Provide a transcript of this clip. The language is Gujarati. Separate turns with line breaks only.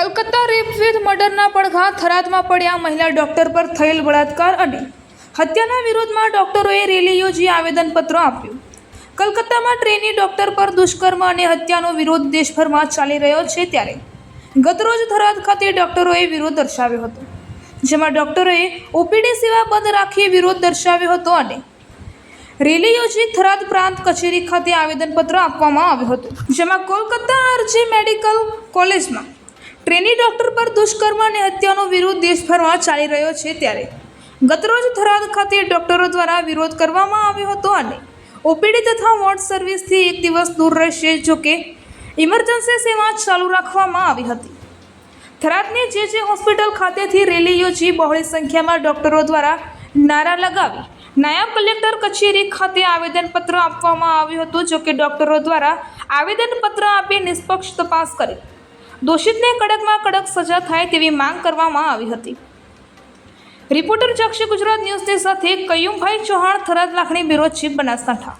કલકત્તા રેપ વિથ મર્ડરના પડઘા થરાદમાં પડ્યા મહિલા ડોક્ટર પર થયેલ બળાત્કાર અને હત્યાના વિરોધમાં ડોક્ટરોએ રેલી યોજી આવેદનપત્ર આપ્યું. કલકત્તામાં ટ્રેની ડોક્ટર પર દુષ્કર્મ અને હત્યાનો વિરોધ દેશભરમાં ચાલી રહ્યો છે ત્યારે ગતરોજ થરાદ ખાતે ડોક્ટરોએ વિરોધ દર્શાવ્યો હતો, જેમાં ડોક્ટરોએ ઓપીડી સેવા બંધ રાખી વિરોધ દર્શાવ્યો હતો અને રેલી યોજી થરાદ પ્રાંત કચેરી ખાતે આવેદનપત્ર આપવામાં આવ્યું હતું, જેમાં કોલકાતા આરજી મેડિકલ કોલેજમાં ટ્રેની ડોક્ટર પર દુષ્કર્મ અને હત્યાનો વિરોધ દેશભરમાં ચાલી રહ્યો છે ત્યારે ગતરોજ થરાદ ખાતે ડોક્ટરો દ્વારા વિરોધ કરવામાં આવ્યો હતો અને ઓપીડી તથા વોર્ડ સર્વિસથી એક દિવસ દૂર રહેશે, જોકે ઇમરજન્સી સેવા ચાલુ રાખવામાં આવી હતી. થરાદની જે હોસ્પિટલ ખાતેથી રેલી યોજી બહોળી સંખ્યામાં ડોક્ટરો દ્વારા નારા લગાવી નાયબ કલેક્ટર કચેરી ખાતે આવેદનપત્ર આપવામાં આવ્યું હતું, જોકે ડોક્ટરો દ્વારા આવેદનપત્ર આપી નિષ્પક્ષ તપાસ કરી દોષિતને કડકમાં કડક સજા થાય તેવી માંગ કરવામાં આવી હતી. રિપોર્ટર ચક્ષી ગુજરાત ન્યૂઝની સાથે કયુમભાઈ ચૌહાણ, થરાદ લાખણી બ્યુરો ચીફ, બનાસકાંઠા.